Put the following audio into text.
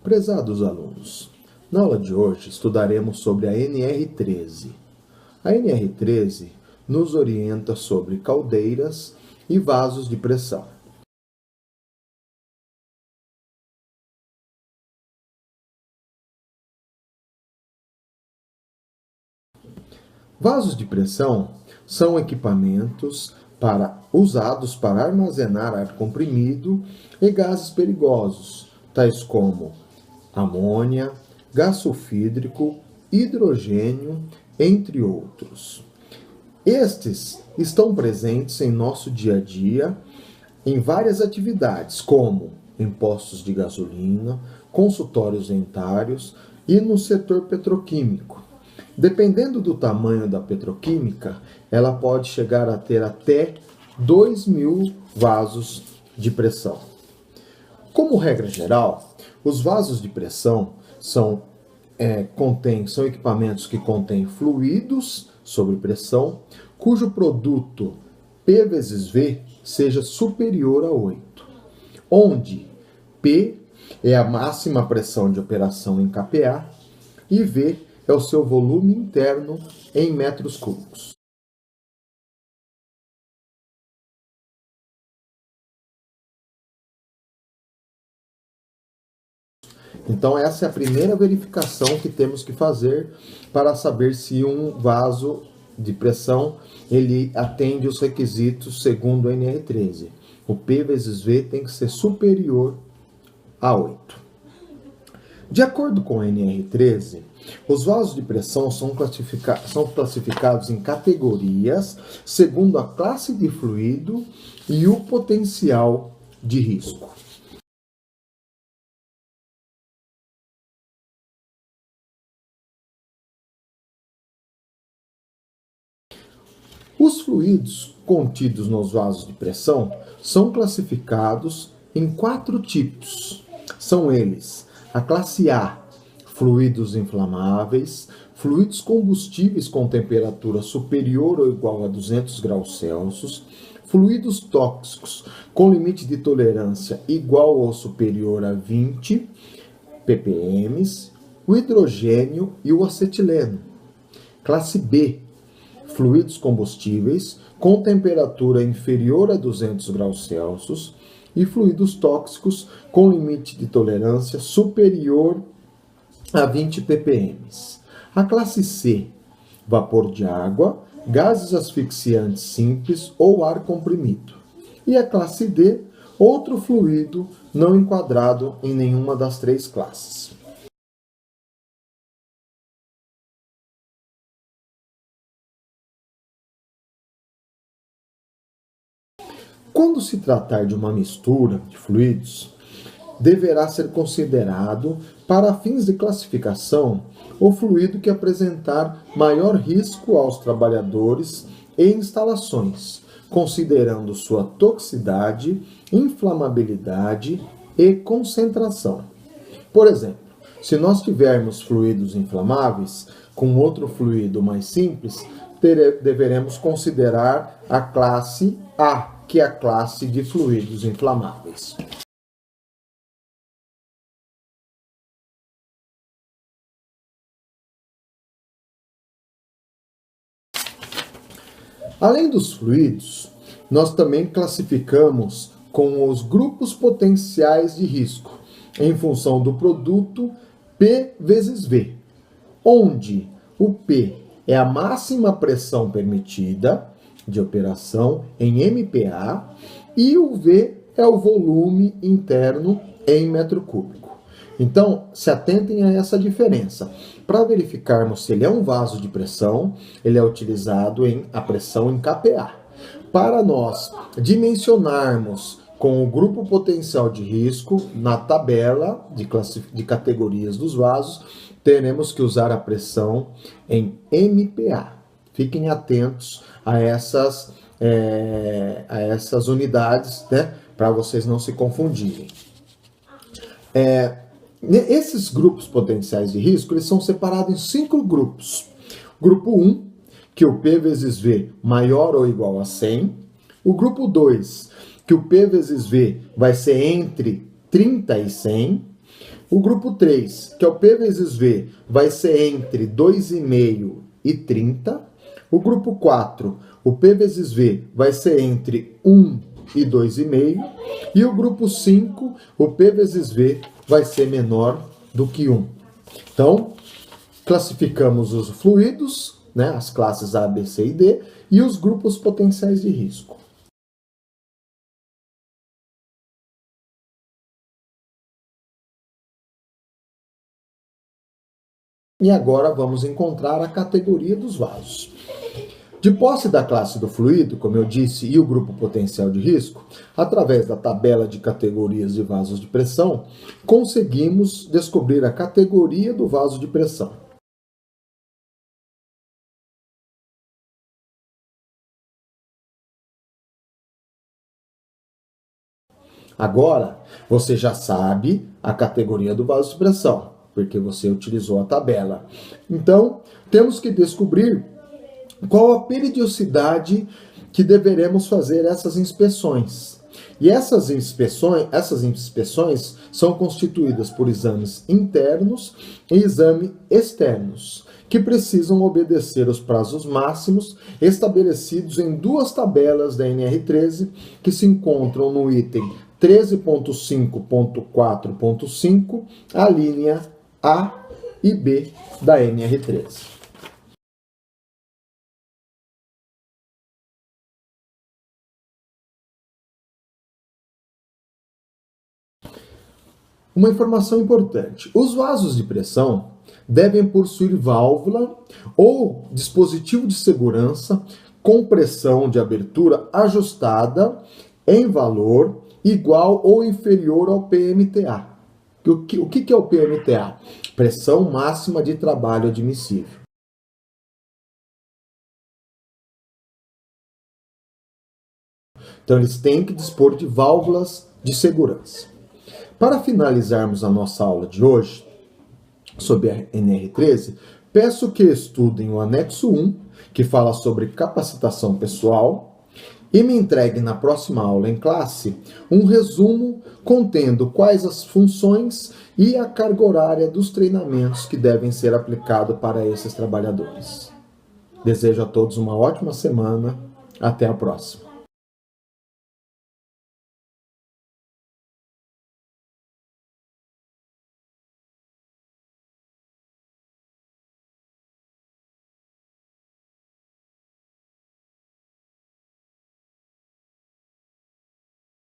Prezados alunos, na aula de hoje estudaremos sobre a NR13. A NR13 nos orienta sobre caldeiras e vasos de pressão. Vasos de pressão são equipamentos usados para armazenar ar comprimido e gases perigosos, tais como amônia, gás sulfídrico, hidrogênio, entre outros. Estes estão presentes em nosso dia a dia em várias atividades, como em postos de gasolina, consultórios dentários e no setor petroquímico. Dependendo do tamanho da petroquímica, ela pode chegar a ter até 2.000 vasos de pressão. Como regra geral, os vasos de pressão são equipamentos que contêm fluidos sob pressão, cujo produto P vezes V seja superior a 8, onde P é a máxima pressão de operação em kPa e V é o seu volume interno em metros cúbicos. Então essa é a primeira verificação que temos que fazer para saber se um vaso de pressão ele atende os requisitos segundo a NR13. O P vezes V tem que ser superior a 8. De acordo com a NR13, os vasos de pressão são classificados em categorias segundo a classe de fluido e o potencial de risco. Os fluidos contidos nos vasos de pressão são classificados em 4 tipos. São eles: a classe A, fluidos inflamáveis, fluidos combustíveis com temperatura superior ou igual a 200 graus Celsius, fluidos tóxicos com limite de tolerância igual ou superior a 20 ppm, o hidrogênio e o acetileno. Classe B, fluidos combustíveis com temperatura inferior a 200 graus Celsius e fluidos tóxicos com limite de tolerância superior a 20 ppm. A classe C, vapor de água, gases asfixiantes simples ou ar comprimido. E a classe D, outro fluido não enquadrado em nenhuma das 3 classes. Quando se tratar de uma mistura de fluidos, deverá ser considerado, para fins de classificação, o fluido que apresentar maior risco aos trabalhadores e instalações, considerando sua toxicidade, inflamabilidade e concentração. Por exemplo, se nós tivermos fluidos inflamáveis com outro fluido mais simples, deveremos considerar a classe A, que é a classe de fluidos inflamáveis. Além dos fluidos, nós também classificamos com os grupos potenciais de risco, em função do produto P vezes V, onde o P é a máxima pressão permitida de operação em MPa e o V é o volume interno em metro cúbico. Então, se atentem a essa diferença. Para verificarmos se ele é um vaso de pressão, ele é utilizado a pressão em kPa. Para nós dimensionarmos com o grupo potencial de risco, na tabela de categorias dos vasos, teremos que usar a pressão em MPa. Fiquem atentos a essas unidades, né, para vocês não se confundirem. Esses grupos potenciais de risco, eles são separados em 5 grupos. Grupo 1, que o P vezes V maior ou igual a 100. O grupo 2, que o P vezes V vai ser entre 30 e 100. O grupo 3, que é o P vezes V, vai ser entre 2,5 e 30. O grupo 4, o P vezes V, vai ser entre 1 e 2,5. E o grupo 5, o P vezes V, vai ser menor do que 1. Então, classificamos os fluidos, né, as classes A, B, C e D, e os grupos potenciais de risco. E agora vamos encontrar a categoria dos vasos. De posse da classe do fluido, como eu disse, e o grupo potencial de risco, através da tabela de categorias de vasos de pressão, conseguimos descobrir a categoria do vaso de pressão. Agora, você já sabe a categoria do vaso de pressão, porque você utilizou a tabela. Então, temos que descobrir qual a periodicidade que deveremos fazer essas inspeções. E essas inspeções são constituídas por exames internos e exames externos, que precisam obedecer os prazos máximos estabelecidos em duas tabelas da NR13, que se encontram no item 13.5.4.5, a linha A e B da NR13. Uma informação importante: os vasos de pressão devem possuir válvula ou dispositivo de segurança com pressão de abertura ajustada em valor igual ou inferior ao PMTA. O que é o PMTA? Pressão máxima de trabalho admissível. Então, eles têm que dispor de válvulas de segurança. Para finalizarmos a nossa aula de hoje, sobre a NR13, peço que estudem o anexo 1, que fala sobre capacitação pessoal, e me entregue na próxima aula em classe um resumo contendo quais as funções e a carga horária dos treinamentos que devem ser aplicados para esses trabalhadores. Desejo a todos uma ótima semana. Até a próxima.